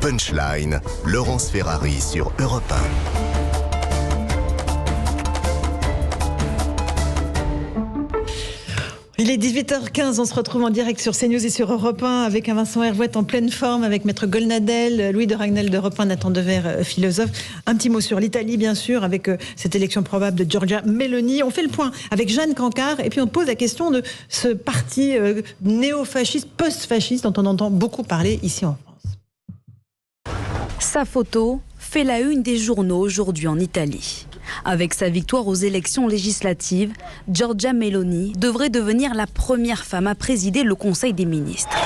Punchline, Laurence Ferrari sur Europe 1. Il est 18h15, on se retrouve en direct sur CNews et sur Europe 1 avec un Vincent Hervouet en pleine forme, avec Maître Golnadel, Louis de Ragnel d'Europe 1, Nathan Dever, philosophe. Un petit mot sur l'Italie, bien sûr, avec cette élection probable de Giorgia Meloni. On fait le point avec Jeanne Cancard et puis on pose la question de ce parti néo-fasciste, post-fasciste dont on entend beaucoup parler ici en France. Sa photo fait la une des journaux aujourd'hui en Italie. Avec sa victoire aux élections législatives, Giorgia Meloni devrait devenir la première femme à présider le Conseil des ministres.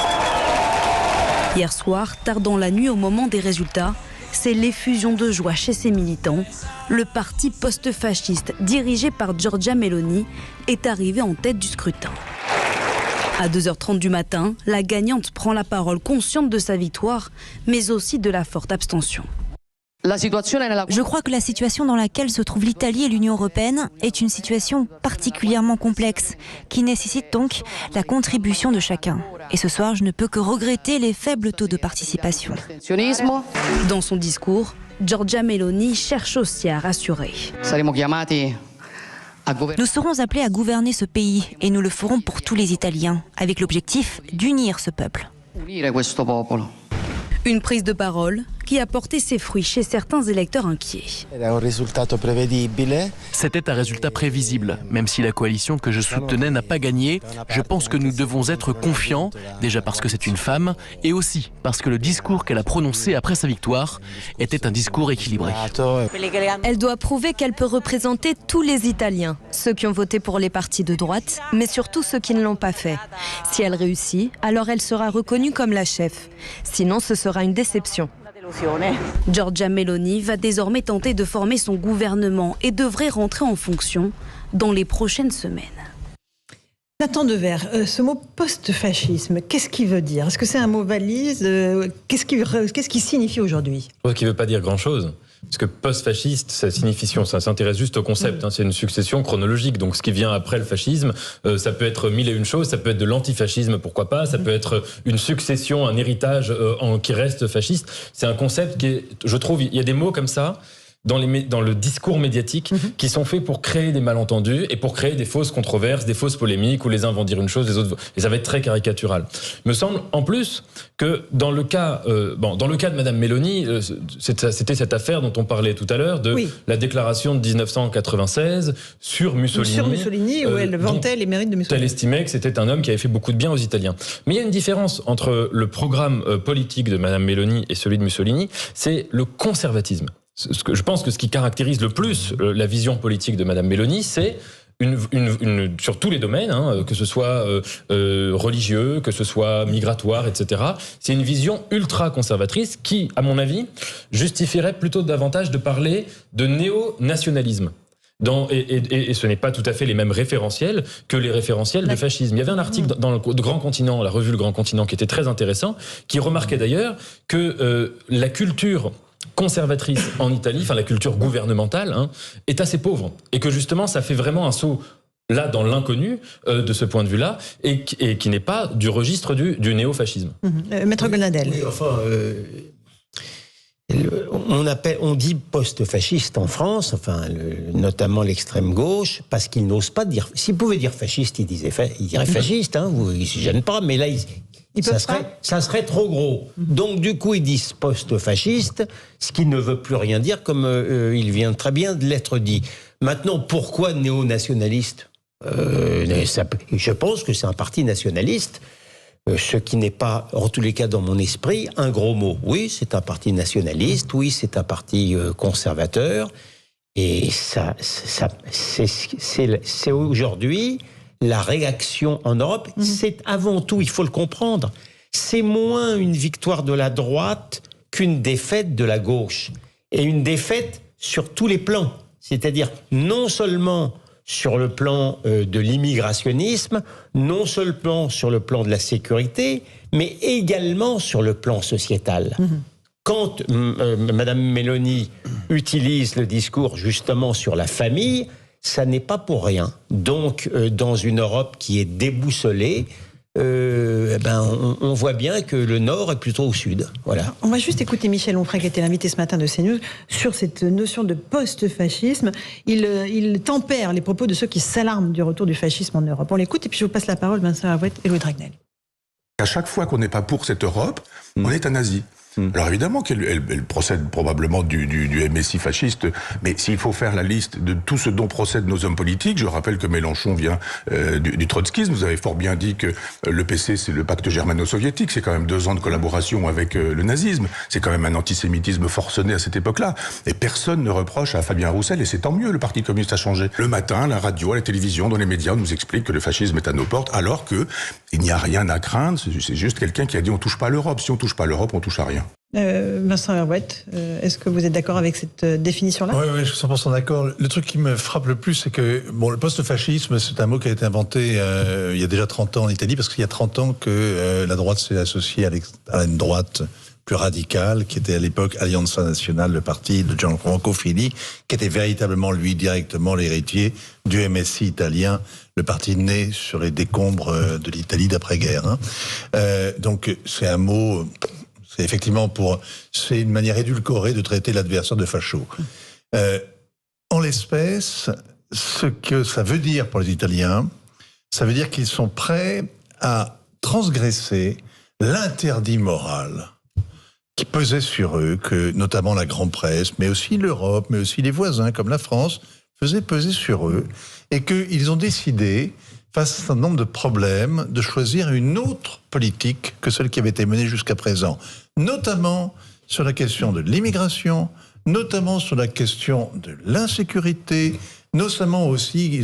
Hier soir, tard dans la nuit au moment des résultats, c'est l'effusion de joie chez ses militants. Le parti post-fasciste dirigé par Giorgia Meloni est arrivé en tête du scrutin. À 2h30 du matin, la gagnante prend la parole consciente de sa victoire, mais aussi de la forte abstention. Je crois que la situation dans laquelle se trouve l'Italie et l'Union européenne est une situation particulièrement complexe, qui nécessite donc la contribution de chacun. Et ce soir, je ne peux que regretter les faibles taux de participation. Dans son discours, Giorgia Meloni cherche aussi à rassurer. Nous serons appelés à gouverner ce pays et nous le ferons pour tous les Italiens, avec l'objectif d'unir ce peuple. Une prise de parole qui a porté ses fruits chez certains électeurs inquiets. C'était un résultat prévisible. Même si la coalition que je soutenais n'a pas gagné, je pense que nous devons être confiants, déjà parce que c'est une femme, et aussi parce que le discours qu'elle a prononcé après sa victoire était un discours équilibré. Elle doit prouver qu'elle peut représenter tous les Italiens, ceux qui ont voté pour les partis de droite, mais surtout ceux qui ne l'ont pas fait. Si elle réussit, alors elle sera reconnue comme la chef. Sinon, ce sera une déception. Giorgia Meloni va désormais tenter de former son gouvernement et devrait rentrer en fonction dans les prochaines semaines. Nathan Dever, ce mot post-fascisme, qu'est-ce qu'il veut dire? Est-ce que c'est un mot valise? Qu'est-ce qu'il signifie aujourd'hui? Je crois qu'il ne veut pas dire grand-chose. Parce que post-fasciste, sa signification, ça s'intéresse juste au concept. C'est une succession chronologique. Donc ce qui vient après le fascisme, ça peut être mille et une choses. Ça peut être de l'antifascisme, pourquoi pas. Ça peut être une succession, un héritage qui reste fasciste. C'est un concept qui est, je trouve, il y a des mots comme ça dans le discours médiatique qui sont faits pour créer des malentendus et pour créer des fausses controverses, des fausses polémiques où les uns vont dire une chose, les autres... Et ça va être très caricatural. Il me semble, en plus, que dans le cas de Madame Meloni, c'était cette affaire dont on parlait tout à l'heure, de la déclaration de 1996 sur Mussolini. Sur Mussolini, où elle vantait les mérites de Mussolini. Elle estimait que c'était un homme qui avait fait beaucoup de bien aux Italiens. Mais il y a une différence entre le programme politique de Madame Meloni et celui de Mussolini, c'est le conservatisme. Je pense que ce qui caractérise le plus la vision politique de Madame Meloni, c'est sur tous les domaines, que ce soit religieux, que ce soit migratoire, etc. C'est une vision ultra conservatrice qui, à mon avis, justifierait plutôt davantage de parler de néo-nationalisme. Et ce n'est pas tout à fait les mêmes référentiels que les référentiels de fascisme. Il y avait un article dans le Grand Continent, la revue Le Grand Continent, qui était très intéressant, qui remarquait d'ailleurs que la culture conservatrice en Italie, enfin la culture gouvernementale, est assez pauvre. Et que justement, ça fait vraiment un saut là dans l'inconnu de ce point de vue-là, et qui n'est pas du registre du néofascisme. Maître Golnadel. Oui, enfin, on dit post-fasciste en France, notamment l'extrême gauche, parce qu'ils n'osent pas dire. S'ils pouvaient dire fasciste, ils diraient fasciste, ils ne se gênent pas, mais là, ça serait trop gros. Donc, du coup, ils disent post-fasciste, ce qui ne veut plus rien dire, comme il vient très bien de l'être dit. Maintenant, pourquoi néo-nationaliste ? Je pense que c'est un parti nationaliste, ce qui n'est pas, en tous les cas dans mon esprit, un gros mot. Oui, c'est un parti nationaliste, oui, c'est un parti conservateur, et c'est aujourd'hui... La réaction en Europe, c'est avant tout, il faut le comprendre, c'est moins une victoire de la droite qu'une défaite de la gauche. Et une défaite sur tous les plans. C'est-à-dire non seulement sur le plan de l'immigrationnisme, non seulement sur le plan de la sécurité, mais également sur le plan sociétal. Quand Madame Meloni utilise le discours justement sur la famille, ça n'est pas pour rien. Donc, dans une Europe qui est déboussolée, on voit bien que le Nord est plutôt au Sud. Voilà. On va juste écouter Michel Onfray, qui était l'invité ce matin de CNews, sur cette notion de post-fascisme. Il tempère les propos de ceux qui s'alarment du retour du fascisme en Europe. On l'écoute et puis je vous passe la parole, Vincent Hervouet et Louis de Ragnel. À chaque fois qu'on n'est pas pour cette Europe, on est un nazi. Alors évidemment qu'elle procède probablement du MSI fasciste, mais s'il faut faire la liste de tout ce dont procèdent nos hommes politiques, je rappelle que Mélenchon vient du trotskisme. Vous avez fort bien dit que le PC, c'est le pacte germano-soviétique, c'est quand même 2 ans de collaboration avec le nazisme, c'est quand même un antisémitisme forcené à cette époque-là. Et personne ne reproche à Fabien Roussel, et c'est tant mieux, le Parti communiste a changé. Le matin, la radio, à la télévision, dans les médias, on nous explique que le fascisme est à nos portes, alors que il n'y a rien à craindre, c'est juste quelqu'un qui a dit on touche pas à l'Europe. Si on touche pas à l'Europe, on touche à rien. Vincent Hervouet, est-ce que vous êtes d'accord avec cette définition-là ? Oui, je suis 100% d'accord. Le truc qui me frappe le plus, c'est que le post-fascisme, c'est un mot qui a été inventé il y a déjà 30 ans en Italie, parce qu'il y a 30 ans que la droite s'est associée à une droite plus radicale, qui était à l'époque Allianza Nazionale, le parti de Gianfranco Fini, qui était véritablement, lui, directement l'héritier du MSI italien, le parti né sur les décombres de l'Italie d'après-guerre. Donc, c'est un mot... C'est une manière édulcorée de traiter l'adversaire de facho. En l'espèce, ce que ça veut dire pour les Italiens, ça veut dire qu'ils sont prêts à transgresser l'interdit moral qui pesait sur eux, que notamment la grande presse, mais aussi l'Europe, mais aussi les voisins comme la France, faisaient peser sur eux, et qu'ils ont décidé, face à un certain nombre de problèmes, de choisir une autre politique que celle qui avait été menée jusqu'à présent, notamment sur la question de l'immigration, notamment sur la question de l'insécurité, notamment aussi,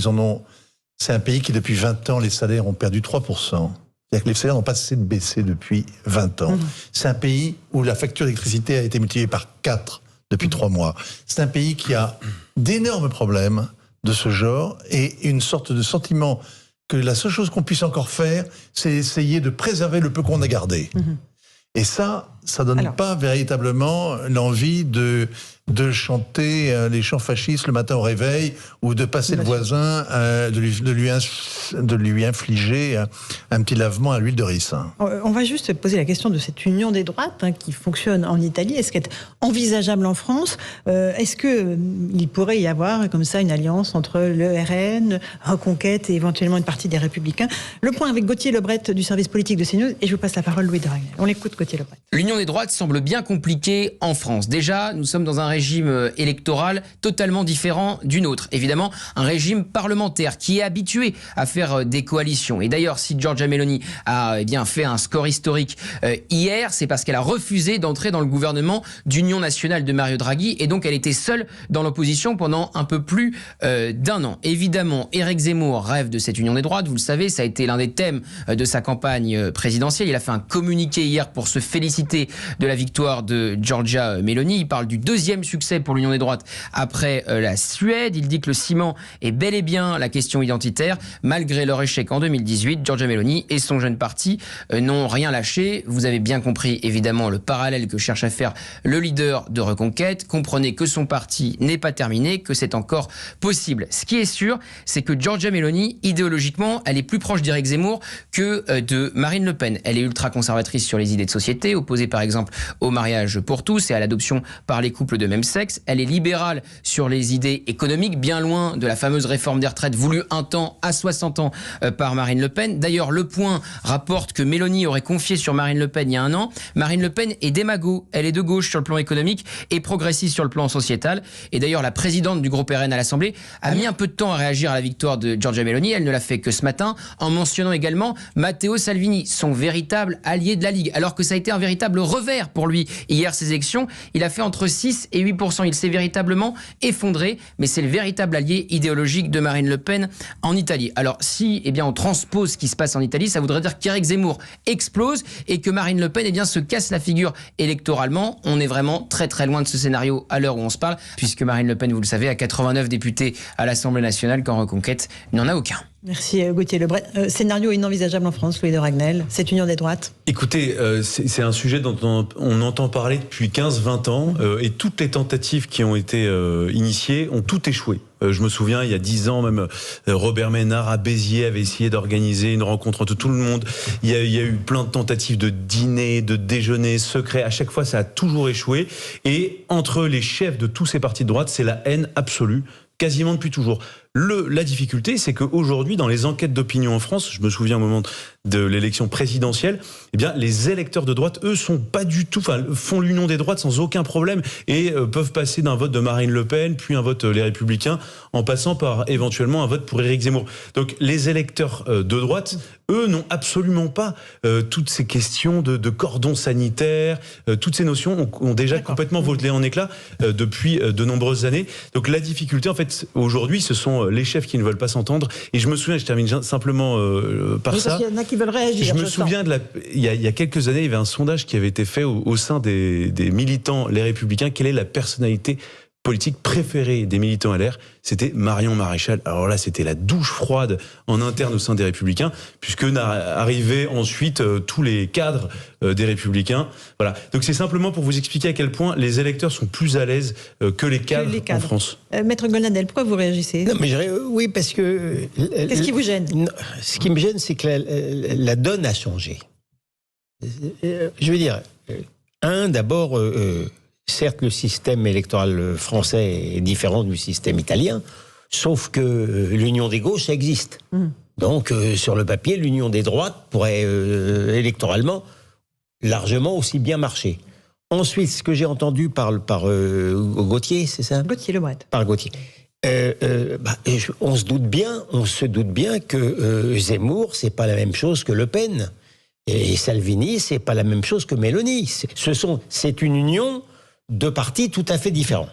c'est un pays qui depuis 20 ans, les salaires ont perdu 3%. C'est-à-dire que les salaires n'ont pas cessé de baisser depuis 20 ans. C'est un pays où la facture d'électricité a été multipliée par 4 depuis 3 mois. C'est un pays qui a d'énormes problèmes de ce genre et une sorte de sentiment que la seule chose qu'on puisse encore faire, c'est essayer de préserver le peu qu'on a gardé. Et ça donne pas véritablement l'envie de chanter les chants fascistes le matin au réveil ou de passer le voisin, de lui infliger un petit lavement à l'huile de ricin. On va juste poser la question de cette union des droites qui fonctionne en Italie. Est-ce qu'elle est envisageable en France ? Est-ce qu'il pourrait y avoir comme ça une alliance entre le RN, Reconquête et éventuellement une partie des Républicains ? Le point avec Gauthier Lebret du service politique de CNews et je vous passe la parole Louis de Ragnel. On l'écoute Gauthier Lebret. L'union des droites semble bien compliquée en France. Déjà, nous sommes dans un régime électoral totalement différent du nôtre. Évidemment, un régime parlementaire qui est habitué à faire des coalitions. Et d'ailleurs, si Giorgia Meloni a fait un score historique hier, c'est parce qu'elle a refusé d'entrer dans le gouvernement d'union nationale de Mario Draghi et donc elle était seule dans l'opposition pendant un peu plus d'1 an. Évidemment, Éric Zemmour rêve de cette union des droites. Vous le savez, ça a été l'un des thèmes de sa campagne présidentielle. Il a fait un communiqué hier pour se féliciter de la victoire de Giorgia Meloni. Il parle du 2e succès pour l'Union des droites après la Suède. Il dit que le ciment est bel et bien la question identitaire. Malgré leur échec en 2018, Giorgia Meloni et son jeune parti n'ont rien lâché. Vous avez bien compris évidemment le parallèle que cherche à faire le leader de Reconquête. Comprenez que son parti n'est pas terminé, que c'est encore possible. Ce qui est sûr, c'est que Giorgia Meloni, idéologiquement, elle est plus proche d'Éric Zemmour que de Marine Le Pen. Elle est ultra-conservatrice sur les idées de société, opposée par exemple au mariage pour tous et à l'adoption par les couples de même sexe. Elle est libérale sur les idées économiques, bien loin de la fameuse réforme des retraites voulue un temps à 60 ans par Marine Le Pen. D'ailleurs, Le Point rapporte que Meloni aurait confié sur Marine Le Pen il y a 1 an. Marine Le Pen est démago, elle est de gauche sur le plan économique et progressiste sur le plan sociétal. Et d'ailleurs, la présidente du groupe RN à l'Assemblée a mis un peu de temps à réagir à la victoire de Giorgia Meloni. Elle ne l'a fait que ce matin, en mentionnant également Matteo Salvini, son véritable allié de la Ligue, alors que ça a été un véritable revers pour lui. Hier, ces élections, il a fait entre 6 et 8%. Il s'est véritablement effondré, mais c'est le véritable allié idéologique de Marine Le Pen en Italie. Alors si on transpose ce qui se passe en Italie, ça voudrait dire qu'Éric Zemmour explose et que Marine Le Pen se casse la figure électoralement. On est vraiment très très loin de ce scénario à l'heure où on se parle, puisque Marine Le Pen, vous le savez, a 89 députés à l'Assemblée nationale quand Reconquête n'en a aucun. Merci Gauthier Lebret. Scénario inenvisageable en France, Louis de Ragnel, cette union des droites. Écoutez, c'est un sujet dont on entend parler depuis 15-20 ans et toutes les tentatives qui ont été initiées ont toutes échoué. Je me souviens, il y a 10 ans, même Robert Ménard à Béziers avait essayé d'organiser une rencontre entre tout le monde. Il y a eu plein de tentatives de dîner, de déjeuner secret. À chaque fois, ça a toujours échoué. Et entre les chefs de tous ces partis de droite, c'est la haine absolue, quasiment depuis toujours. La difficulté, c'est qu'aujourd'hui, dans les enquêtes d'opinion en France, je me souviens au moment de l'élection présidentielle, eh bien, les électeurs de droite, eux, sont pas du tout, font l'union des droites sans aucun problème et peuvent passer d'un vote de Marine Le Pen, puis un vote Les Républicains, en passant par éventuellement un vote pour Éric Zemmour. Donc, les électeurs de droite, eux, n'ont absolument pas toutes ces questions de cordon sanitaire, toutes ces notions ont déjà complètement volé en éclats depuis de nombreuses années. Donc, la difficulté, en fait, aujourd'hui, ce sont les chefs qui ne veulent pas s'entendre. Et je me souviens, je termine simplement par ça. Il y en a qui veulent réagir. Je me souviens, il y a quelques années, il y avait un sondage qui avait été fait au sein des militants Les Républicains. Quelle est la personnalité politique préférée des militants LR? C'était Marion Maréchal. Alors là, c'était la douche froide en interne au sein des Républicains, puisque arrivaient ensuite tous les cadres des Républicains. Voilà. Donc c'est simplement pour vous expliquer à quel point les électeurs sont plus à l'aise que les cadres en France. Maître Goldnadel, pourquoi vous réagissez? Non, mais oui, parce que... Qu'est-ce qui vous gêne? Ce qui me gêne, c'est que la donne a changé. Je veux dire, d'abord... certes, le système électoral français est différent du système italien, sauf que l'union des gauches, ça existe. Donc, sur le papier, l'union des droites pourrait, électoralement, largement aussi bien marcher. Ensuite, ce que j'ai entendu par Gauthier, c'est ça? Gauthier Lebret. Par Gauthier. On se doute bien que Zemmour, c'est pas la même chose que Le Pen. Et Salvini, c'est pas la même chose que Mélanie. C'est une union de partis tout à fait différents.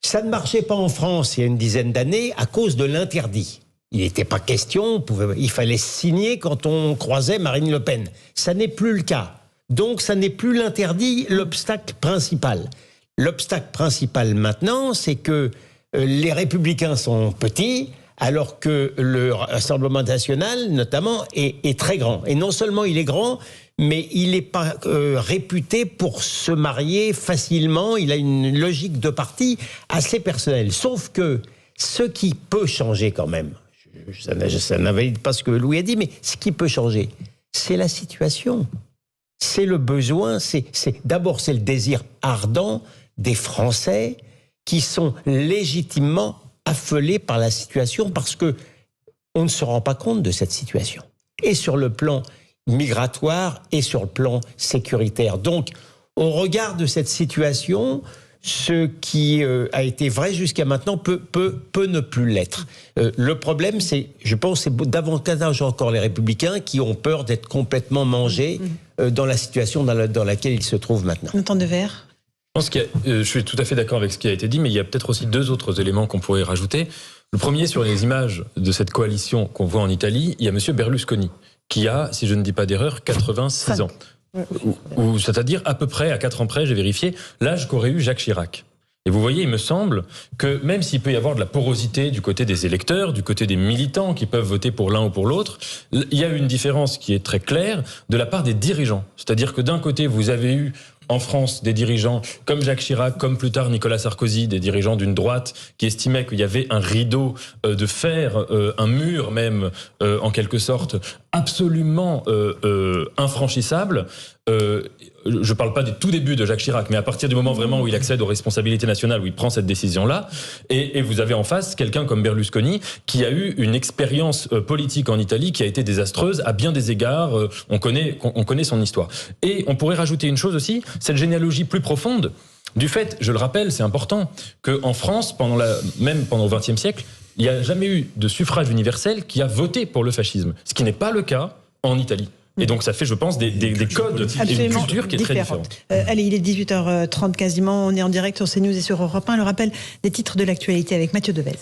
Ça ne marchait pas en France il y a une dizaine d'années à cause de l'interdit. Il n'était pas question, il fallait signer quand on croisait Marine Le Pen. Ça n'est plus le cas. Donc ça n'est plus l'interdit, l'obstacle principal. L'obstacle principal maintenant, c'est que les Républicains sont petits, alors que le Rassemblement national, notamment, est très grand. Et non seulement il est grand, mais il n'est pas réputé pour se marier facilement. Il a une logique de parti assez personnelle. Sauf que ce qui peut changer quand même, ça n'invalide pas ce que Louis a dit, mais ce qui peut changer, c'est la situation. C'est le besoin, d'abord c'est le désir ardent des Français qui sont légitimement affolés par la situation parce que on ne se rend pas compte de cette situation. Et sur le plan migratoire et sur le plan sécuritaire. Donc, au regard de cette situation, ce qui a été vrai jusqu'à maintenant peut ne plus l'être. Le problème, je pense, c'est davantage encore les Républicains qui ont peur d'être complètement mangés dans la situation dans laquelle ils se trouvent maintenant. Nathan Devers. Je pense je suis tout à fait d'accord avec ce qui a été dit, mais il y a peut-être aussi deux autres éléments qu'on pourrait rajouter. Le premier, sur les images de cette coalition qu'on voit en Italie, il y a M. Berlusconi, qui a, si je ne dis pas d'erreur, 86 ans. C'est-à-dire à peu près, à 4 ans près, j'ai vérifié, l'âge qu'aurait eu Jacques Chirac. Et vous voyez, il me semble que même s'il peut y avoir de la porosité du côté des électeurs, du côté des militants qui peuvent voter pour l'un ou pour l'autre, il y a une différence qui est très claire de la part des dirigeants. C'est-à-dire que d'un côté, vous avez eu en France des dirigeants comme Jacques Chirac, comme plus tard Nicolas Sarkozy, des dirigeants d'une droite qui estimaient qu'il y avait un rideau de fer, un mur même, en quelque sorte, absolument infranchissable. Je ne parle pas du tout début de Jacques Chirac, mais à partir du moment vraiment où il accède aux responsabilités nationales, où il prend cette décision-là, et vous avez en face quelqu'un comme Berlusconi qui a eu une expérience politique en Italie qui a été désastreuse à bien des égards. On connaît son histoire. Et on pourrait rajouter une chose aussi, cette généalogie plus profonde du fait, je le rappelle, c'est important, qu'en France, même pendant le XXe siècle, il n'y a jamais eu de suffrage universel qui a voté pour le fascisme, ce qui n'est pas le cas en Italie. Et donc ça fait, je pense, des codes et une culture qui est très différente. Allez, il est 18h30 quasiment, on est en direct sur CNews et sur Europe 1. Le rappel des titres de l'actualité avec Mathieu Devez.